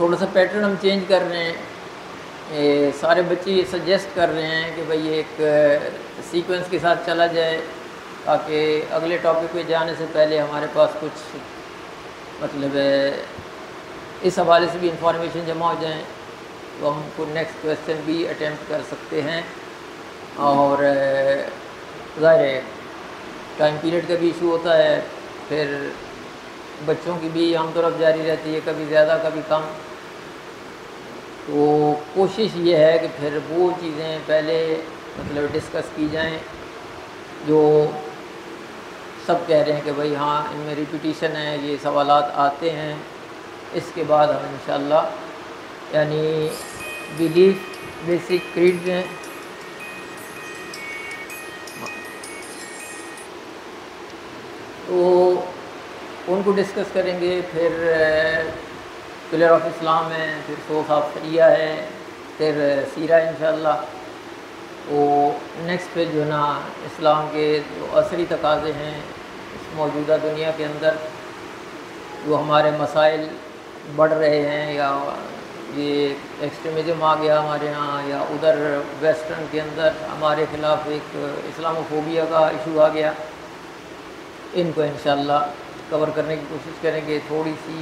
تھوڑا سا پیٹرن ہم چینج کر رہے ہیں. سارے بچے یہ سجیسٹ کر رہے ہیں کہ بھئی ایک سیکوینس کے ساتھ چلا جائے تاکہ اگلے ٹاپک پہ جانے سے پہلے ہمارے پاس کچھ مطلب اس حوالے سے بھی انفارمیشن جمع ہو جائیں تو ہم کو نیکسٹ کویسچن بھی اٹیمپٹ کر سکتے ہیں. اور ظاہر ہے ٹائم پیریڈ کا بھی ایشو ہوتا ہے, پھر بچوں کی بھی عام طرف جاری رہتی ہے, کبھی زیادہ کبھی کم. تو کوشش یہ ہے کہ پھر وہ چیزیں پہلے مطلب ڈسکس کی جائیں جو سب کہہ رہے ہیں کہ بھئی ہاں ان میں ریپیٹیشن ہے, یہ سوالات آتے ہیں. اس کے بعد ہم انشاءاللہ یعنی بیلیف بیسک کریڈ ہیں تو ان کو ڈسکس کریں گے. پھر پلر آف اسلام ہے, پھر سورس آف شریعہ ہے, پھر سیرہ انشاءاللہ. تو نیکسٹ پھر جو ہے نا اسلام کے جو عصری تقاضے ہیں اس موجودہ دنیا کے اندر, جو ہمارے مسائل بڑھ رہے ہیں, یا یہ ایکسٹریمزم آ گیا ہمارے ہاں, یا ادھر ویسٹرن کے اندر ہمارے خلاف ایک اسلاموفوبیا کا ایشو آ گیا, ان کو انشاءاللہ کور کرنے کی کوشش کریں گے. تھوڑی سی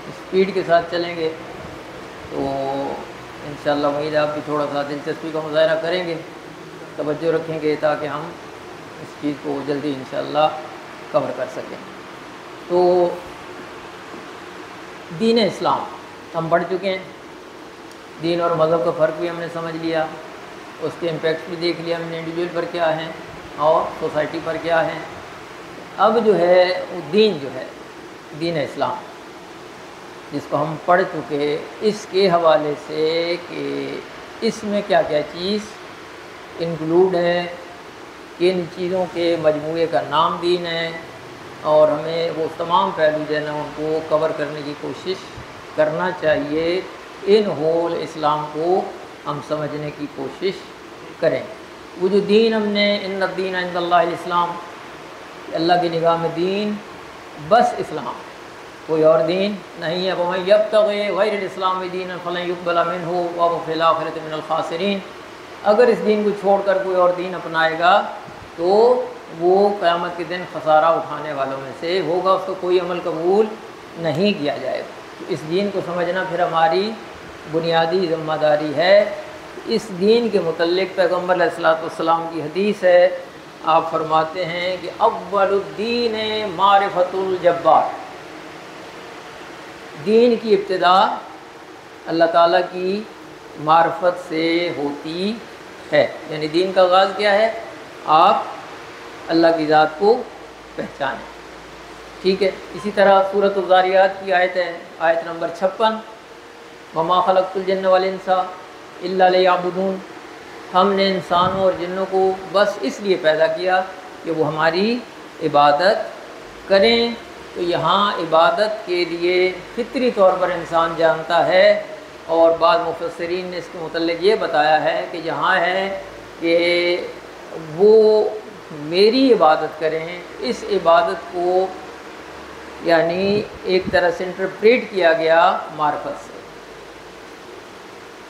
اسپیڈ کے ساتھ چلیں گے تو انشاءاللہ امید ہے آپ بھی تھوڑا سا دلچسپی کا مظاہرہ کریں گے, توجہ رکھیں گے تاکہ ہم اس چیز کو جلدی انشاءاللہ کور کر سکیں. تو دین اسلام ہم پڑھ چکے ہیں, دین اور مذہب کا فرق بھی ہم نے سمجھ لیا, اس کے امپیکٹ بھی دیکھ لیا ہم نے, انڈیویجول پر کیا ہیں اور سوسائٹی پر کیا ہیں. اب جو ہے وہ دین جو ہے دین اسلام جس کو ہم پڑھ چکے, اس کے حوالے سے کہ اس میں کیا کیا چیز انکلوڈ ہے, کن چیزوں کے مجموعے کا نام دین ہے, اور ہمیں وہ تمام پہلو جو ہے نا ان کو کور کرنے کی کوشش کرنا چاہیے. ان ہول اسلام کو ہم سمجھنے کی کوشش کریں. وہ جو دین ہم نے ان الدین عند اللہ الاسلام, اللہ کی نگاہ میں دین بس اسلام, کوئی اور دین نہیں ہے. وَمَن يَبْتَغِ غَيْرَ الْإِسْلَامِ دِينًا فَلَن يُقْبَلَ مِنْهُ وَهُوَ فِي الْآخِرَةِ مِنَ الْخَاسِرِينَ. اگر اس دین کو چھوڑ کر کوئی اور دین اپنائے گا تو وہ قیامت کے دن خسارہ اٹھانے والوں میں سے ہوگا, اس کو کوئی عمل قبول نہیں کیا جائے گا. اس دین کو سمجھنا پھر ہماری بنیادی ذمہ داری ہے. اس دین کے متعلق پیغمبر علیہ الصلوۃ والسلام کی حدیث ہے, آپ فرماتے ہیں کہ اول الدین معرفت الجبار, دین کی ابتدا اللہ تعالیٰ کی معرفت سے ہوتی ہے. یعنی دین کا آغاز کیا ہے, آپ اللہ کی ذات کو پہچانیں. ٹھیک ہے. اسی طرح سورۃ الذاریات کی آیت ہے, آیت نمبر 56, وما خلقت الجن والانس الا لیعبدون. ہم نے انسانوں اور جنوں کو بس اس لیے پیدا کیا کہ وہ ہماری عبادت کریں. تو یہاں عبادت کے لیے فطری طور پر انسان جانتا ہے, اور بعض مفسرین نے اس کے متعلق یہ بتایا ہے کہ یہاں ہے کہ وہ میری عبادت کریں. اس عبادت کو یعنی ایک طرح سے انٹرپریٹ کیا گیا معرفت سے,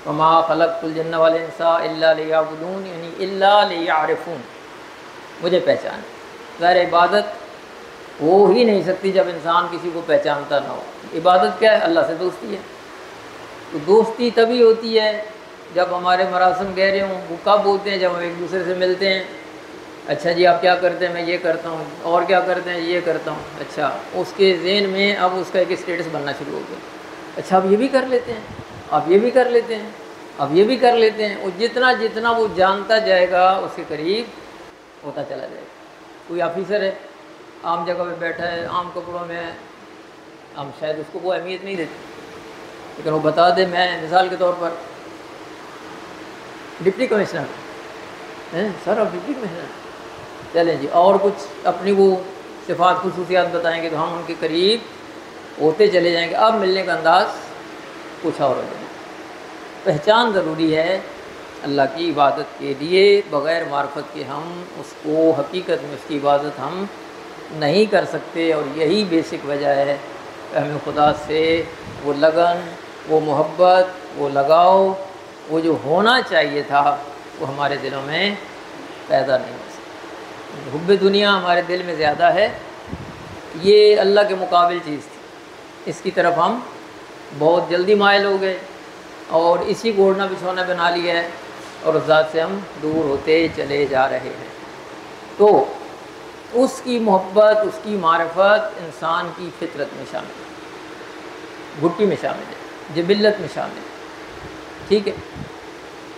وما خلقت الجن والانس الا لیعبدون, یعنی الا لیعرفون, مجھے پہچان. ظاہر عبادت ہو ہی نہیں سکتی جب انسان کسی کو پہچانتا نہ ہو. عبادت کیا ہے, اللہ سے دوستی ہے. تو دوستی تبھی ہوتی ہے جب ہمارے مراسم گہرے ہوں. وہ کب ہوتے ہیں, جب ہم ایک دوسرے سے ملتے ہیں. اچھا جی آپ کیا کرتے ہیں, میں یہ کرتا ہوں. اور کیا کرتے ہیں, یہ کرتا ہوں. اچھا, اس کے ذہن میں اب اس کا ایک اسٹیٹس بننا شروع ہو گیا. اچھا آپ یہ بھی کر لیتے ہیں, آپ یہ بھی کر لیتے ہیں, اب یہ بھی کر لیتے ہیں. اور جتنا جتنا وہ جانتا جائے گا اس کے قریب ہوتا چلا جائے گا. کوئی آفیسر ہے, عام جگہ پہ بیٹھا ہے, عام کپڑوں میں, ہم شاید اس کو کوئی اہمیت نہیں دیتے, لیکن وہ بتا دے میں مثال کے طور پر ڈپٹی کمشنر ہیں, سر آپ ڈپٹی کمشنر, چلیں جی, اور کچھ اپنی وہ صفات خصوصیات بتائیں گے تو ہم ان کے قریب ہوتے چلے جائیں گے. اب ملنے کا انداز کچھ اور ہو جائے گا. پہچان ضروری ہے اللہ کی عبادت کے لیے. بغیر معرفت کے ہم اس کو حقیقت میں اس کی عبادت ہم نہیں کر سکتے. اور یہی بیسک وجہ ہے کہ ہمیں خدا سے وہ لگن وہ محبت، وہ لگاؤ، وہ جو ہونا چاہیے تھا وہ ہمارے دلوں میں پیدا نہیں ہو سکتا۔ حب دنیا ہمارے دل میں زیادہ ہے، یہ اللہ کے مقابل چیز تھی، اس کی طرف ہم بہت جلدی مائل ہو گئے اور اسی کو اوڑھنا بچھونا بنا لیا ہے اور اس ذات سے ہم دور ہوتے چلے جا رہے ہیں۔ تو اس کی محبت، اس کی معرفت انسان کی فطرت میں شامل ہے، گھٹی میں شامل ہے، جبلت میں شامل ہے، ٹھیک ہے۔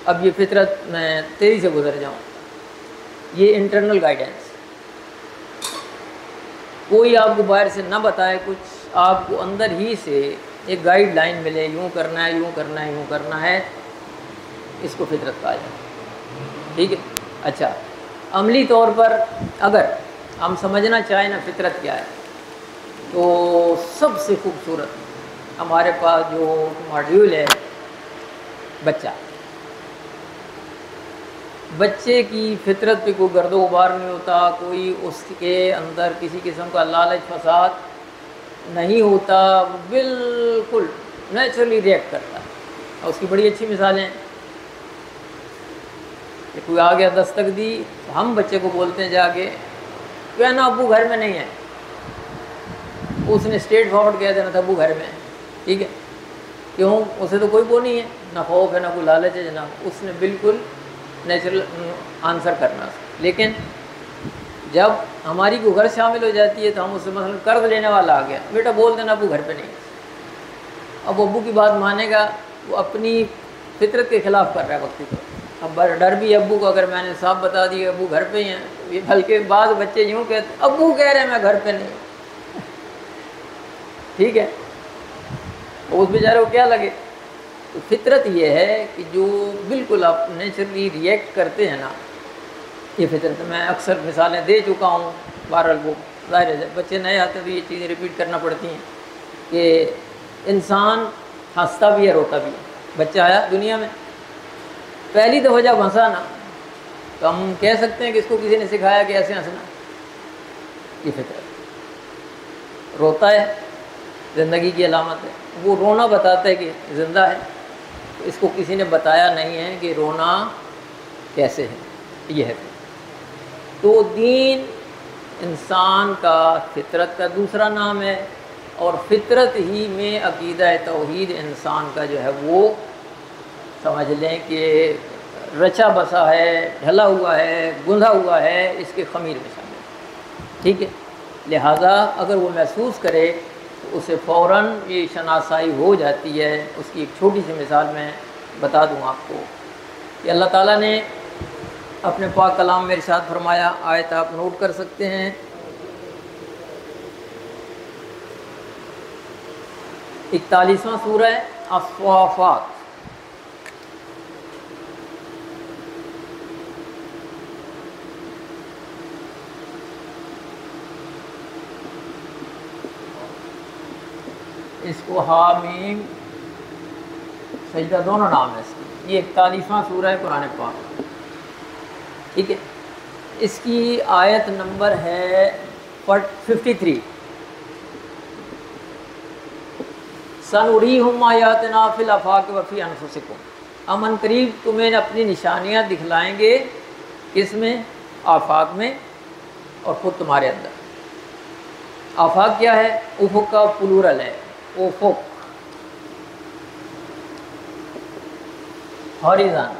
اب یہ فطرت میں تیزی سے گزر جاؤں، یہ انٹرنل گائیڈنس، کوئی آپ کو باہر سے نہ بتائے کچھ، آپ کو اندر ہی سے ایک گائیڈ لائن ملے، یوں کرنا ہے، یوں کرنا ہے، یوں کرنا ہے، اس کو فطرت کہا جائے، ٹھیک ہے۔ اچھا، عملی طور پر اگر ہم سمجھنا چاہیں نا فطرت کیا ہے، تو سب سے خوبصورت ہمارے پاس جو ماڈیول ہے بچہ، بچے کی فطرت پہ کوئی گرد و غبار نہیں ہوتا، کوئی اس کے اندر کسی قسم کا لالچ فساد نہیں ہوتا، وہ بالکل نیچرلی ریئیکٹ کرتا ہے۔ اور اس کی بڑی اچھی مثالیں ہیں کہ کوئی آ گیا دستک دی، ہم بچے کو بولتے ہیں جا کے کہنا ابو گھر میں نہیں ہے، اس نے اسٹریٹ فارورڈ کہہ دینا تھا ابو گھر میں ہے، ٹھیک ہے، کیوں؟ اسے تو کوئی وہ نہیں ہے، نہ خوف ہے، نہ کوئی لالچ ہے جناب، اس نے بالکل نیچرل آنسر کرنا۔ لیکن جب ہماری کوئی گھر شامل ہو جاتی ہے تو ہم اس سے مثلا قرض لینے والا آ گیا، بیٹا بول دینا ابو گھر پہ نہیں ہے، اب ابو کی بات مانے گا، وہ اپنی فطرت کے خلاف کر رہا ہے وقتی طور۔ اب ڈر بھی ابو کو، اگر میں نے صاحب بتا دیا ابو گھر پہ ہی ہیں، یہ بلکہ بعض بچے یوں کہتے ابو کہہ رہے ہیں میں گھر پہ نہیں، ٹھیک ہے، اس بیچارے کو کیا لگے؟ تو فطرت یہ ہے کہ جو بالکل آپ نیچرلی ریئیکٹ کرتے ہیں نا، یہ فطرت۔ میں اکثر مثالیں دے چکا ہوں، بہرحال وہ ظاہر ہے بچے نئے آتے تو یہ چیزیں ریپیٹ کرنا پڑتی ہیں کہ انسان ہنستا بھی ہے روتا بھی ہے۔ بچہ آیا دنیا میں، پہلی دفعہ جب ہنسا نا تو ہم کہہ سکتے ہیں کہ اس کو کسی نے سکھایا کہ ایسے ہنسنا، یہ فطرت۔ روتا ہے، زندگی کی علامت ہے، وہ رونا بتاتا ہے کہ زندہ ہے، اس کو کسی نے بتایا نہیں ہے کہ رونا کیسے ہے، یہ ہے۔ تو دین انسان کا فطرت کا دوسرا نام ہے، اور فطرت ہی میں عقیدہ توحید انسان کا جو ہے وہ سمجھ لیں کہ رچا بسا ہے، ڈھلا ہوا ہے، گندھا ہوا ہے، اس کے خمیر میں شامل ہے، ٹھیک ہے۔ لہٰذا اگر وہ محسوس کرے تو اسے فوراً یہ شناسائی ہو جاتی ہے۔ اس کی ایک چھوٹی سی مثال میں بتا دوں آپ کو کہ اللہ تعالیٰ نے اپنے پاک کلام میں ارشاد فرمایا، آیت آپ نوٹ کر سکتے ہیں، 41واں سورہ الصافات، اس کو حامیم سجدہ دونوں نام ہے اس کی، یہ 41واں سورہ ہے قرآن پاک، ٹھیک ہے۔ اس کی آیت نمبر ہے 53، سنُرِیہم آیاتنا فی الآفاق وفی انفسکم، ہم ان قریب تمہیں اپنی نشانیاں دکھلائیں گے، کس میں؟ آفاق میں، اور خود تمہارے اندر۔ آفاق کیا ہے؟ افق کا پلورل ہے، افق، ہاریزن،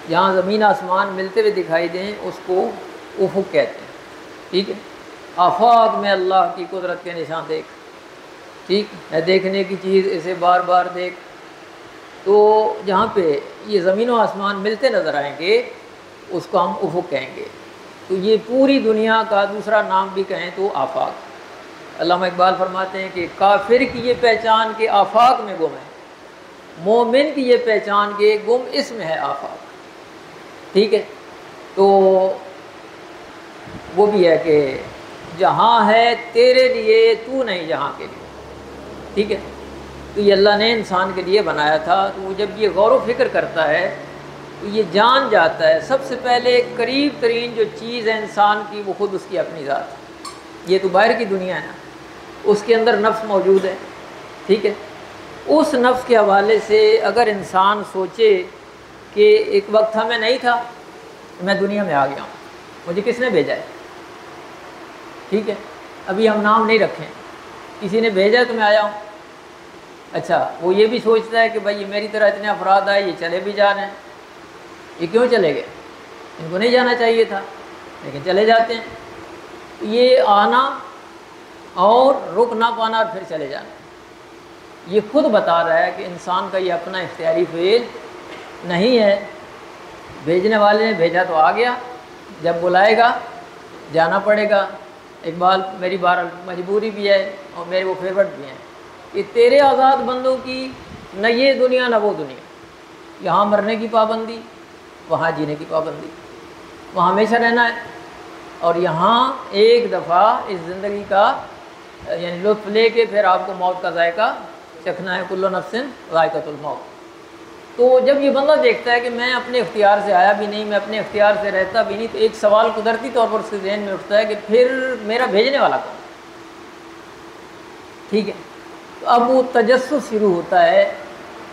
جہاں زمین آسمان ملتے ہوئے دکھائی دیں اس کو افق کہتے ہیں، ٹھیک ہے۔ آفاق میں اللہ کی قدرت کے نشان دیکھ، ٹھیک ہے، دیکھنے کی چیز اسے بار بار دیکھ، تو جہاں پہ یہ زمین و آسمان ملتے نظر آئیں گے اس کو ہم افق کہیں گے۔ تو یہ پوری دنیا کا دوسرا نام بھی کہیں تو آفاق۔ علامہ اقبال فرماتے ہیں کہ کافر کی یہ پہچان کہ آفاق میں گم ہے، مومن کی یہ پہچان کہ گم اس میں ہے آفاق، ٹھیک ہے۔ تو وہ بھی ہے کہ جہاں ہے تیرے لیے، تو نہیں جہاں کے لیے، ٹھیک ہے۔ تو یہ اللہ نے انسان کے لیے بنایا تھا، تو وہ جب یہ غور و فکر کرتا ہے تو یہ جان جاتا ہے سب سے پہلے قریب ترین جو چیز ہے انسان کی وہ خود اس کی اپنی ذات ہے، یہ تو باہر کی دنیا ہے نا، اس کے اندر نفس موجود ہے، ٹھیک ہے۔ اس نفس کے حوالے سے اگر انسان سوچے کہ ایک وقت تھا میں نہیں تھا، میں دنیا میں آ گیا ہوں، مجھے کس نے بھیجا ہے، ٹھیک ہے، ابھی ہم نام نہیں رکھیں، کسی نے بھیجا ہے تو میں آیا ہوں۔ اچھا، وہ یہ بھی سوچتا ہے کہ بھائی یہ میری طرح اتنے افراد آئے، یہ چلے بھی جا رہے ہیں، یہ کیوں چلے گئے، ان کو نہیں جانا چاہیے تھا لیکن چلے جاتے ہیں۔ یہ آنا اور رک نہ پانا اور پھر چلے جانا، یہ خود بتا رہا ہے کہ انسان کا یہ اپنا اختیاری فعل نہیں ہے، بھیجنے والے نے بھیجا تو آ گیا، جب بلائے گا جانا پڑے گا۔ اقبال میری بہرحال مجبوری بھی ہے اور میرے وہ فیورٹ بھی ہیں کہ تیرے آزاد بندوں کی نہ یہ دنیا نہ وہ دنیا، یہاں مرنے کی پابندی، وہاں جینے کی پابندی، وہاں ہمیشہ رہنا ہے، اور یہاں ایک دفعہ اس زندگی کا یعنی لطف لے کے پھر آپ کو موت کا ذائقہ چکھنا ہے، کل نفس ذائقۃ الموت۔ تو جب یہ بندہ دیکھتا ہے کہ میں اپنے اختیار سے آیا بھی نہیں، میں اپنے اختیار سے رہتا بھی نہیں، تو ایک سوال قدرتی طور پر اس کے ذہن میں اٹھتا ہے کہ پھر میرا بھیجنے والا کون، ٹھیک ہے۔ تو اب وہ تجسس شروع ہوتا ہے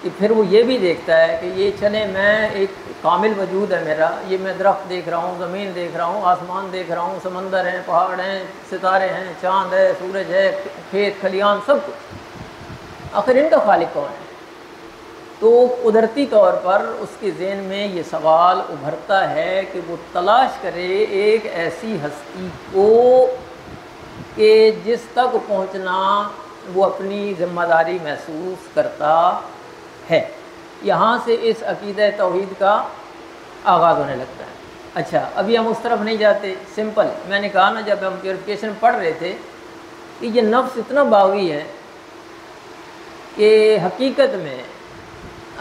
کہ پھر وہ یہ بھی دیکھتا ہے کہ یہ چلے میں ایک کامل وجود ہے میرا، یہ میں درخت دیکھ رہا ہوں، زمین دیکھ رہا ہوں، آسمان دیکھ رہا ہوں، سمندر ہیں، پہاڑ ہیں، ستارے ہیں، چاند ہے، سورج ہے، کھیت کھلیان، سب کچھ، آخر ان کا خالق کون ہے؟ تو قدرتی طور پر اس کے ذہن میں یہ سوال ابھرتا ہے کہ وہ تلاش کرے ایک ایسی ہستی کو کہ جس تک پہنچنا وہ اپنی ذمہ داری محسوس کرتا ہے۔ یہاں سے اس عقیدہ توحید کا آغاز ہونے لگتا ہے۔ اچھا، ابھی ہم اس طرف نہیں جاتے، سمپل میں نے کہا نا جب ہم پیوریفیکیشن پڑھ رہے تھے کہ یہ نفس اتنا باغی ہے کہ حقیقت میں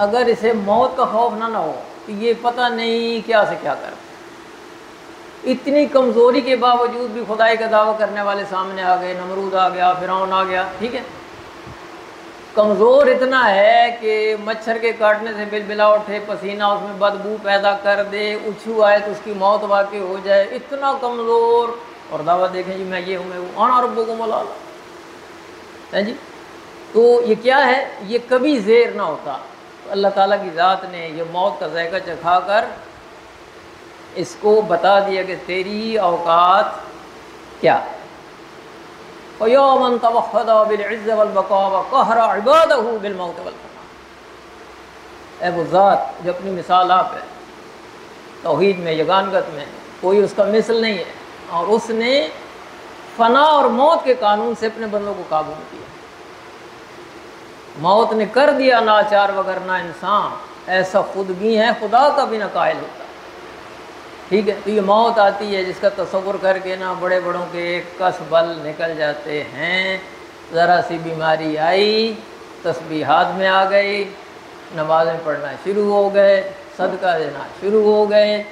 اگر اسے موت کا خوف نہ ہو تو یہ پتہ نہیں کیا سے کیا کر، اتنی کمزوری کے باوجود بھی خدائی کا دعویٰ کرنے والے سامنے آ گئے، نمرود آ گیا، فرعون آ گیا، ٹھیک ہے، کمزور اتنا ہے کہ مچھر کے کاٹنے سے بلبلا اٹھے، پسینہ اس میں بدبو پیدا کر دے، اچھو آئے تو اس کی موت واقع ہو جائے، اتنا کمزور، اور دعویٰ دیکھیں جی میں یہ ہوں، میں ہوں، انا ربکم الاعلی، جی۔ تو یہ کیا ہے، یہ کبھی زیر نہ ہوتا، اللہ تعالیٰ کی ذات نے یہ موت کا ذائقہ چکھا کر اس کو بتا دیا کہ تیری اوقات کیا۔ وَيَوْمًا تَوَحَّدَ بِالْعِزِّ وَالْبَقَاءِ وَقَهَرَ عِبَادَهُ بِالْمَوْتِ وَالْفَنَاءِ، اے وہ ذات جو اپنی مثال آپ ہے، توحید میں، یگانگت میں کوئی اس کا مثل نہیں ہے، اور اس نے فنا اور موت کے قانون سے اپنے بندوں کو قابو میں کیا۔ موت نے کر دیا ناچار وگرنہ انسان ایسا خود بھی ہے خدا کا بھی نہ قائل ہوتا، ٹھیک ہے۔ تو یہ موت آتی ہے جس کا تصور کر کے نا بڑے بڑوں کے کس بل نکل جاتے ہیں، ذرا سی بیماری آئی تسبیحات میں آ گئی، نمازیں پڑھنا شروع ہو گئے، صدقہ دینا شروع ہو گئے۔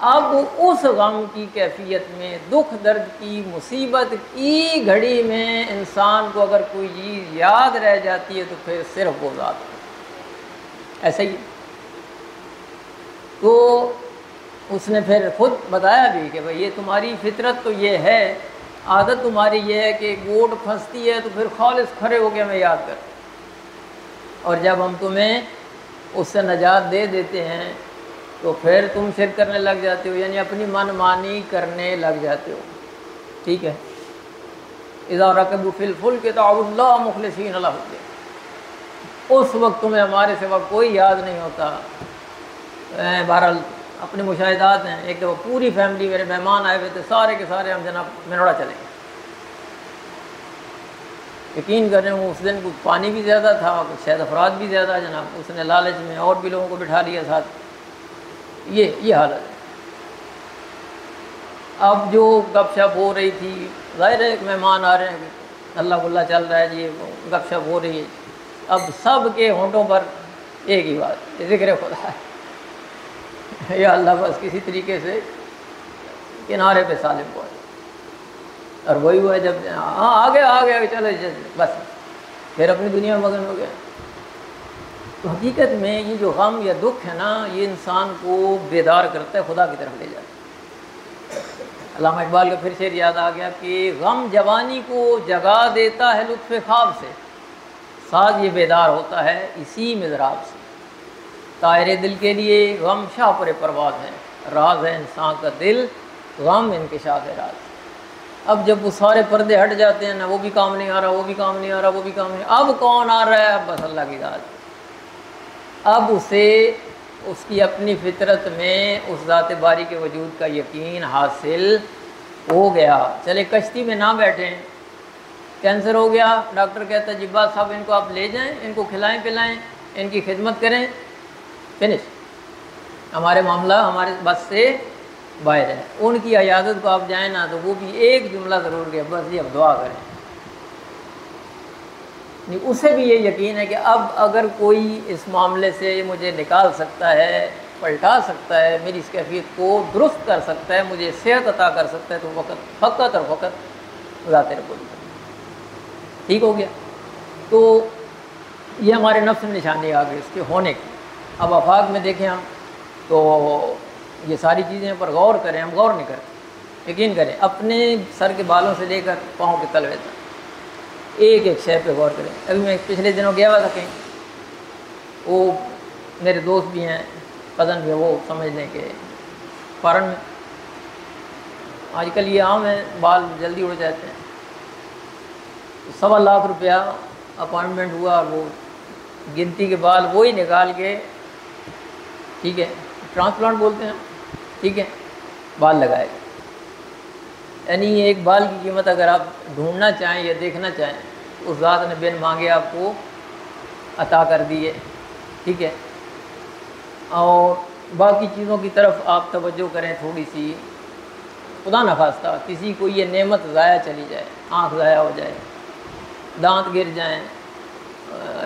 اب اس غم کی کیفیت میں، دکھ درد کی، مصیبت کی گھڑی میں انسان کو اگر کوئی چیز یاد رہ جاتی ہے تو پھر صرف وہ ذات ہے، ایسا ہی۔ تو اس نے پھر خود بتایا بھی کہ بھئی یہ تمہاری فطرت تو یہ ہے، عادت تمہاری یہ ہے کہ گوٹ پھنستی ہے تو پھر خالص کھڑے ہو کے ہمیں یاد کر، اور جب ہم تمہیں اس سے نجات دے دیتے ہیں تو پھر تم شرک کرنے لگ جاتے ہو، یعنی اپنی من مانی کرنے لگ جاتے ہو، ٹھیک ہے۔ اذا رکبوا فی الفلک دعوا اللہ مخلصین لہ الدین، اس وقت تمہیں ہمارے سوا کوئی یاد نہیں ہوتا۔ بہرحال اپنے مشاہدات ہیں، ایک دفعہ پوری فیملی میرے مہمان آئے ہوئے تھے، سارے کے سارے ہم جناب منوڑا چلے گئے، یقین کریں وہ اس دن کچھ پانی بھی زیادہ تھا، کچھ شاید افراد بھی زیادہ جناب، اس نے لالچ میں اور بھی لوگوں کو بٹھا لیا ساتھ، یہ حالت ہے۔ اب جو گپ شپ ہو رہی تھی، ظاہر ہے مہمان آ رہے ہیں، اللہ اللہ چل رہا ہے جی، گپ شپ ہو رہی ہے، اب سب کے ہونٹوں پر ایک ہی بات، ذکر خدا ہے، یا اللہ بس کسی طریقے سے کنارے پہ سالم پہنچے، اور وہی ہوا جب ہاں آ گیا چلو بس پھر اپنی دنیا میں مگن ہو گیا۔ تو حقیقت میں یہ جو غم یا دکھ ہے نا، یہ انسان کو بیدار کرتا ہے، خدا کی طرف لے جاتا ہے۔ علامہ اقبال کا پھر شعر یاد آ گیا کہ غم جوانی کو جگا دیتا ہے لطف خواب سے، ساز یہ بیدار ہوتا ہے اسی مضراب سے، طائر دل کے لیے غم شاہ پر پرواز ہے، راز ہے انسان کا دل غم انکشاف راز۔ اب جب وہ سارے پردے ہٹ جاتے ہیں نا، وہ بھی کام نہیں آ رہا، وہ بھی کام نہیں آ رہا، وہ بھی کام نہیں، اب کون آ رہا ہے؟ اب بس اللہ کی ذات۔ اب اسے اس کی اپنی فطرت میں اس ذات باری کے وجود کا یقین حاصل ہو گیا۔ چلے کشتی میں نہ بیٹھیں، کینسر ہو گیا، ڈاکٹر کہتا ہے جبا صاحب ان کو آپ لے جائیں، ان کو کھلائیں پلائیں، ان کی خدمت کریں، فنش، ہمارے معاملہ ہمارے بس سے باہر ہے۔ ان کی عیادت کو آپ جائیں نا تو وہ بھی ایک جملہ ضرور کہ بس جی اب دعا کریں۔ اسے بھی یہ یقین ہے کہ اب اگر کوئی اس معاملے سے مجھے نکال سکتا ہے، پلٹا سکتا ہے، میری اس کیفیت کو درست کر سکتا ہے، مجھے صحت عطا کر سکتا ہے، تو فقط اور فقط ذات رب العزت۔ ٹھیک ہو گیا؟ تو یہ ہمارے نفس میں نشانی آ گئی اس کے ہونے کی۔ اب آفاق میں دیکھیں ہم تو یہ ساری چیزیں پر غور کریں، ہم غور نہیں کرتے۔ یقین کریں، اپنے سر کے بالوں سے لے کر پاؤں کے تلوے تک ایک ایک شے پہ غور کریں۔ ابھی میں پچھلے دنوں گیا ہوا تھا کہیں، وہ میرے دوست بھی ہیں، کزن بھی ہے، وہ سمجھ لیں کہ فارن میں آج کل یہ عام ہے، بال جلدی اڑ جاتے ہیں۔ 1.25 لاکھ روپیہ اپائنٹمنٹ ہوا، اور وہ گنتی کے بال وہی نکال کے، ٹھیک ہے، ٹرانسپلانٹ بولتے ہیں، ٹھیک ہے، بال لگائے گا۔ یعنی ایک بال کی قیمت اگر آپ ڈھونڈنا چاہیں یا دیکھنا چاہیں، اس ذات نے بن مانگے آپ کو عطا کر دیے، ٹھیک ہے۔ اور باقی چیزوں کی طرف آپ توجہ کریں تھوڑی سی، خدا نخواستہ کسی کو یہ نعمت ضائع چلی جائے، آنکھ ضائع ہو جائے، دانت گر جائیں،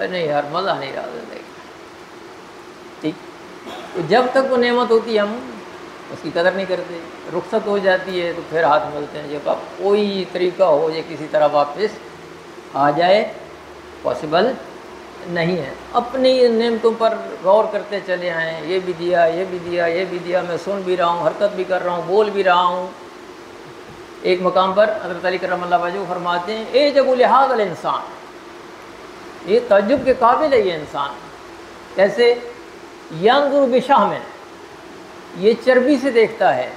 نہیں یار مزہ نہیں رہا زندگی، ٹھیک۔ تو جب تک وہ نعمت ہوتی ہے ہم اس کی قدر نہیں کرتے، رخصت ہو جاتی ہے تو پھر ہاتھ ملتے ہیں، جب اب کوئی طریقہ ہو یا کسی طرح واپس آ جائے، پاسبل نہیں ہے۔ اپنی نعمتوں پر غور کرتے چلے آئیں، یہ بھی دیا، یہ بھی دیا، یہ بھی دیا، میں سن بھی رہا ہوں، حرکت بھی کر رہا ہوں، بول بھی رہا ہوں۔ ایک مقام پر حضرت علی کرم اللہ وجہ فرماتے ہیں اعجب لہذا الانسان، یہ تعجب کے قابل ہے یہ انسان، کیسے؟ ینظر بشحم، یہ چربی سے دیکھتا ہے،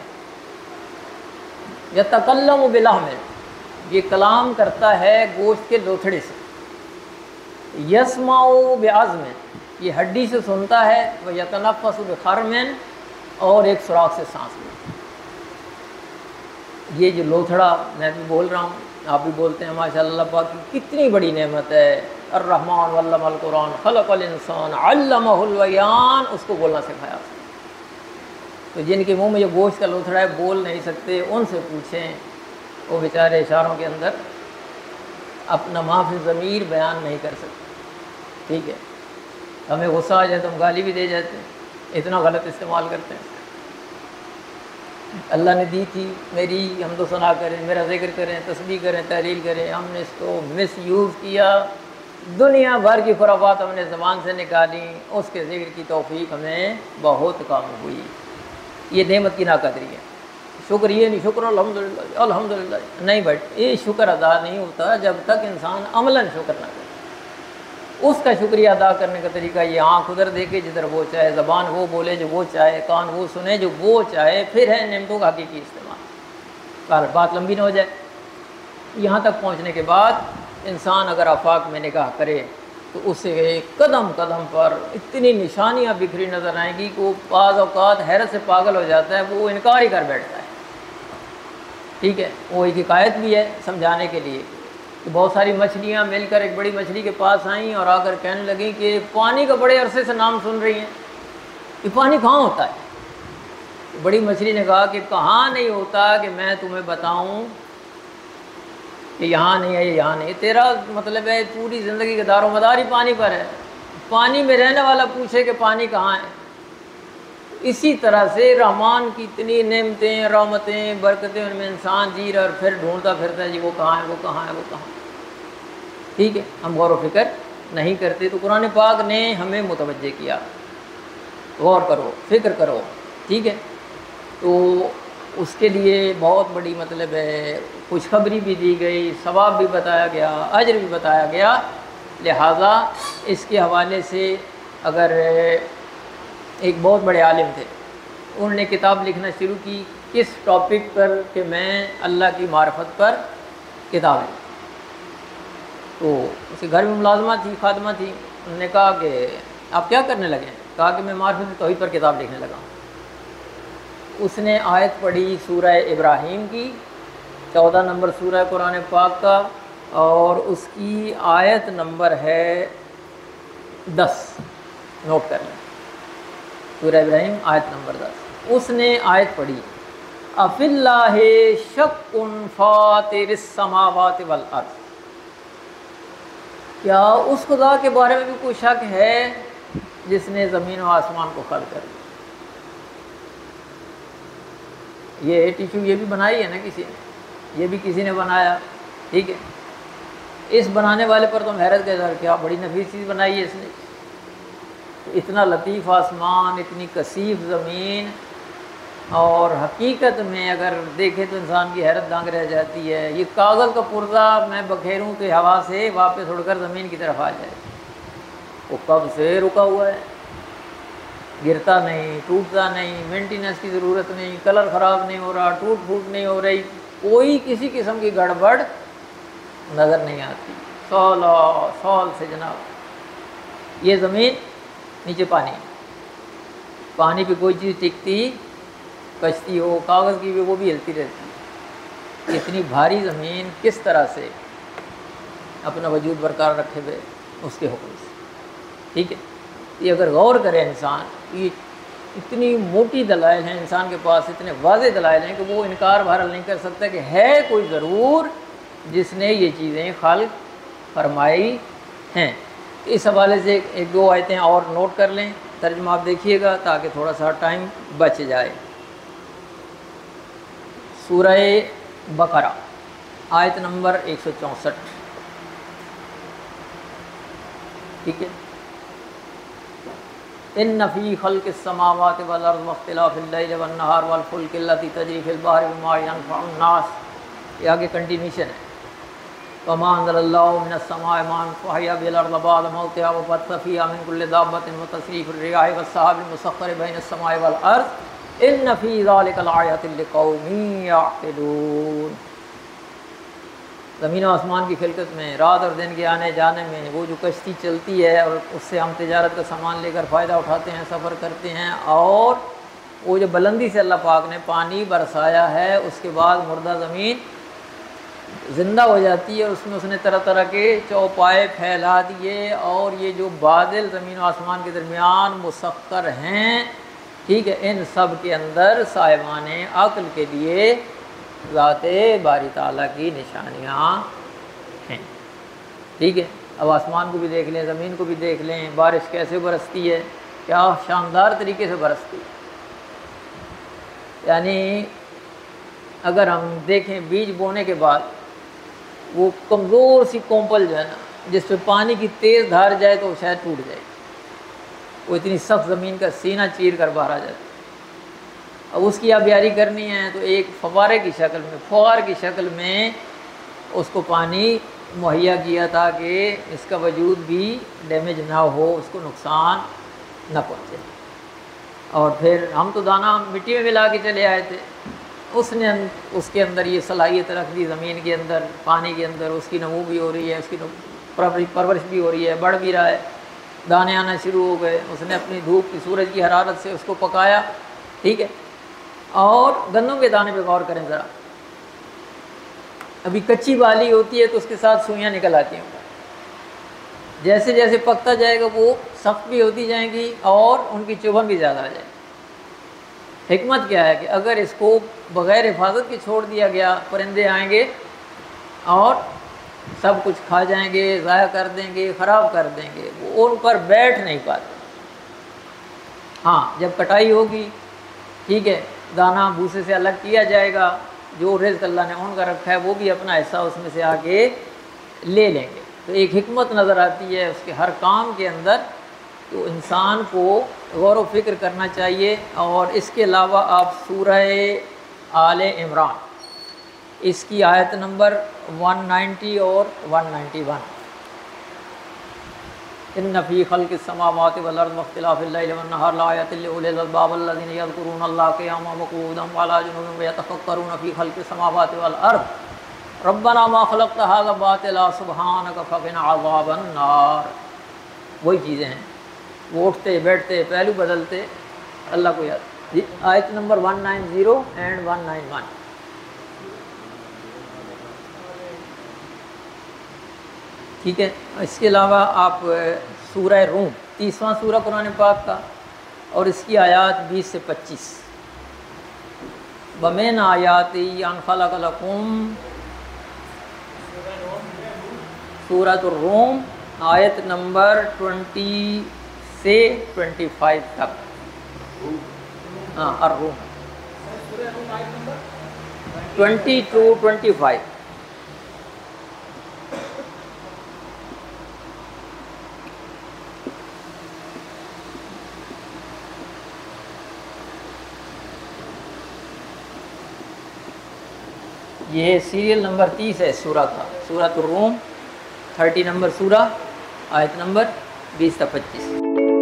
یتکلم بلحم، یہ کلام کرتا ہے گوشت کے لوتھڑے سے، یسمع بعظم، یہ ہڈی سے سنتا ہے، ویتنفس بخرم، اور ایک سوراخ سے سانس لیتا ہے۔ یہ جو لوتھڑا میں بھی بول رہا ہوں، آپ بھی بولتے ہیں، ماشاء اللہ پاک کی کتنی بڑی نعمت ہے۔ الرحمن علم القرآن خلق الانسان علمہ البیان، اس کو بولنا سکھایا۔ تو جن کے منہ میں جو گوشت کا لوتھڑا ہے، بول نہیں سکتے، ان سے پوچھیں، وہ بیچارے اشاروں کے اندر اپنا معافی ضمیر بیان نہیں کر سکتے، ٹھیک ہے۔ ہمیں غصہ آ جائے تو ہم گالی بھی دے جاتے ہیں، اتنا غلط استعمال کرتے ہیں۔ اللہ نے دی تھی میری حمد و ثنا کریں، میرا ذکر کریں، تسبیح کریں، تحلیل کریں، ہم نے اس کو مس یوز کیا، دنیا بھر کی خرافات ہم نے زبان سے نکالی، اس کے ذکر کی توفیق ہمیں بہت کم ہوئی۔ یہ نعمت کی ناقدری ہے۔ شکر یہ نہیں، شکر الحمدللہ الحمدللہ نہیں، بٹ یہ شکر ادا نہیں ہوتا جب تک انسان عملاً شکر نہ کرے۔ اس کا شکریہ ادا کرنے کا طریقہ یہ آنکھ ادھر دیکھے جدھر وہ چاہے، زبان وہ بولے جو وہ چاہے، کان وہ سنے جو وہ چاہے، پھر ہے نعمتوں کا حقیقی استعمال۔ بات لمبی نہ ہو جائے، یہاں تک پہنچنے کے بعد انسان اگر آفاق میں نگاہ کرے تو اسے قدم قدم پر اتنی نشانیاں بکھری نظر آئیں گی کہ وہ بعض اوقات حیرت سے پاگل ہو جاتا ہے، وہ انکار ہی کر بیٹھتا ہے، ٹھیک ہے۔ وہ ایک حکایت بھی ہے سمجھانے کے لیے کہ بہت ساری مچھلیاں مل کر ایک بڑی مچھلی کے پاس آئیں اور آ کر کہنے لگیں کہ پانی کا بڑے عرصے سے نام سن رہی ہیں، یہ پانی کہاں ہوتا ہے؟ بڑی مچھلی نے کہا کہ کہاں نہیں ہوتا کہ میں تمہیں بتاؤں کہ یہاں نہیں ہے، یہ یہاں نہیں ہے، تیرا مطلب ہے پوری زندگی کا دار و مدار ہی پانی پر ہے، پانی میں رہنے والا پوچھے کہ پانی کہاں ہے۔ اسی طرح سے رحمان کی اتنی نعمتیں، رحمتیں، برکتیں، ان میں انسان جی رہا اور پھر ڈھونڈتا پھرتا ہے جی وہ کہاں ہے، وہ کہاں ہے، وہ کہاں ہے، ٹھیک ہے۔ ہم غور و فکر نہیں کرتے، تو قرآن پاک نے ہمیں متوجہ کیا، غور کرو، فکر کرو، ٹھیک ہے۔ تو اس کے لیے بہت بڑی مطلب ہے خوشخبری بھی دی گئی، ثواب بھی بتایا گیا، اجر بھی بتایا گیا۔ لہٰذا اس کے حوالے سے اگر ایک بہت بڑے عالم تھے، انہوں نے کتاب لکھنا شروع کی کس ٹاپک پر کہ میں اللہ کی معرفت پر کتاب لکھوں۔ تو اس کے گھر میں ملازمہ تھی، خادمہ تھی، انہوں نے کہا کہ آپ کیا کرنے لگے؟ کہا کہ میں معرفت توحید پر کتاب لکھنے لگا ہوں۔ اس نے آیت پڑھی سورہ ابراہیم کی، 14 نمبر سورہ قرآن پاک کا، اور اس کی آیت نمبر ہے 10، نوٹ کر لیں، سورہ ابراہیم آیت نمبر 10۔ اس نے آیت پڑھی اَفِی اللَّہِ شَکٌّ فَاطِرِ السَّمَاوَاتِ وَالْأَرْضِ، کیا اس خدا کے بارے میں بھی کوئی شک ہے جس نے زمین و آسمان کو خلق کر دیا؟ یہ ٹیشو یہ بھی بنائی ہے نا کسی نے، یہ بھی کسی نے بنایا، ٹھیک ہے۔ اس بنانے والے پر تم حیرت کے در کیا بڑی نفیس چیز بنائی ہے اس نے، اتنا لطیف آسمان، اتنی کثیف زمین، اور حقیقت میں اگر دیکھیں تو انسان کی حیرت دانگ رہ جاتی ہے۔ یہ کاغذ کا پرزہ میں بکھیروں تو ہوا سے واپس اڑ کر زمین کی طرف آ جائے، وہ کب سے رکا ہوا ہے، گرتا نہیں، ٹوٹتا نہیں، مینٹیننس کی ضرورت نہیں، کلر خراب نہیں ہو رہا، ٹوٹ پھوٹ نہیں ہو رہی، کوئی کسی قسم کی گڑبڑ نظر نہیں آتی۔ سال سے جناب یہ زمین، نیچے پانی، پانی پہ کوئی چیز ٹکتی، کشتی ہو کاغذ کی بھی، وہ بھی ہلتی رہتی ہے۔ اتنی بھاری زمین کس طرح سے اپنا وجود برقرار رکھے ہوئے اس کے حکم سے، ٹھیک ہے۔ یہ اگر غور کرے انسان، یہ اتنی موٹی دلائل ہیں انسان کے پاس، اتنے واضح دلائل ہیں کہ وہ انکار بہرحال نہیں کر سکتا کہ ہے کوئی ضرور جس نے یہ چیزیں خلق فرمائی ہیں۔ اس حوالے سے ایک دو آیتیں اور نوٹ کر لیں، ترجمہ آپ دیکھیے گا تاکہ تھوڑا سا ٹائم بچ جائے۔ سورہ بقرہ آیت نمبر 164، ٹھیک ہے۔ ان فی خلق السماوات والارض واختلاف اللیل والنہار والفلک التی تجری فی البحر بما ینفع الناس، یہ آگے کنٹینیوشن ہے۔ وما انزل اللہ من السماء ماء فاحیا به الارض بعد موتها وبث فیہا من کل دابۃ وتصریف الرياح والسحاب المسخر بین السماء والارض ان فی ذلک لآیات لقوم یعقلون۔ زمین و آسمان کی خلقت میں، رات اور دن کے آنے جانے میں، وہ جو کشتی چلتی ہے اور اس سے ہم تجارت کا سامان لے کر فائدہ اٹھاتے ہیں، سفر کرتے ہیں، اور وہ جو بلندی سے اللہ پاک نے پانی برسایا ہے، اس کے بعد مردہ زمین زندہ ہو جاتی ہے، اس میں اس نے طرح طرح کے چوپائے پھیلا دیے، اور یہ جو بادل زمین و آسمان کے درمیان مسخر ہیں، ٹھیک ہے، ان سب کے اندر صاحبان عقل کے لیے ذات باری تعالیٰ کی نشانیاں ہیں، ٹھیک ہے۔ اب آسمان کو بھی دیکھ لیں، زمین کو بھی دیکھ لیں، بارش کیسے برستی ہے، کیا شاندار طریقے سے برستی ہے۔ یعنی اگر ہم دیکھیں بیج بونے کے بعد وہ کمزور سی کومپل جو ہے نا، جس پہ پانی کی تیز دھار جائے تو شاید ٹوٹ جائے، وہ اتنی سخت زمین کا سینہ چیر کر باہر آ جاتا ہے۔ اب اس کی آبیاری کرنی ہے تو ایک فوارے کی شکل میں، فوار کی شکل میں اس کو پانی مہیا کیا تاکہ اس کا وجود بھی ڈیمیج نہ ہو، اس کو نقصان نہ پہنچے۔ اور پھر ہم تو دانہ مٹی میں ملا کے چلے آئے تھے، اس نے اس کے اندر یہ صلاحیت رکھ دی، زمین کے اندر، پانی کے اندر اس کی نمو بھی ہو رہی ہے، اس کی پرورش بھی ہو رہی ہے، بڑھ بھی رہا ہے، دانے آنا شروع ہو گئے۔ اس نے اپنی دھوپ کی، سورج کی حرارت سے اس کو پکایا، ٹھیک ہے۔ اور گندم کے دانے پہ غور کریں ذرا، ابھی کچی بالی ہوتی ہے تو اس کے ساتھ سوئیاں نکل آتی ہیں، جیسے جیسے پکتا جائے گا وہ سخت بھی ہوتی جائیں گی اور ان کی چبھن بھی زیادہ آ جائے گی۔ حکمت کیا ہے کہ اگر اس کو بغیر حفاظت کے چھوڑ دیا گیا، پرندے آئیں گے اور سب کچھ کھا جائیں گے، ضائع کر دیں گے، خراب کر دیں گے، وہ ان پر بیٹھ نہیں پاتے۔ ہاں جب کٹائی ہوگی، ٹھیک ہے، دانہ بھوسے سے الگ کیا جائے گا، جو رزق اللہ نے ان کا رکھا ہے وہ بھی اپنا حصہ اس میں سے آ کے لے لیں گے۔ تو ایک حکمت نظر آتی ہے اس کے ہر کام کے اندر، تو انسان کو غور و فکر کرنا چاہیے۔ اور اس کے علاوہ آپ سورہ آل عمران، اس کی آیت نمبر 190 اور 191۔ ان فی خلق السماوات والارض واختلاف اللیل والنہار لآیات لأولی الالباب الذین یذکرون اللہ قیاما وقعودا وعلی جنوبہم ویتفکرون فی خلق السماوات والارض ربنا ما خلقت ھذا باطلا سبحانک فقنا عذاب النار۔ وہی چیزیں ہیں، وہ اٹھتے بیٹھتے پہلو بدلتے اللہ کو یاد۔ آیت نمبر 190 اینڈ 191۔ ٹھیک ہے، اس کے علاوہ آپ سورہ روم 30واں سورہ قرآن پاک کا، اور اس کی آیات 20 سے 25۔ وَمِنْ آیَاتِهِ أَنْ خَلَقَ لَكُمْ، سورۃ الروم آیت نمبر 20 سے 25 تک۔ ہاں الروم 20 to 25۔ یہ سیریل نمبر 30 ہے سورہ کا، سورۃ الروم 30 نمبر سورہ، آیت نمبر 20 تا 25۔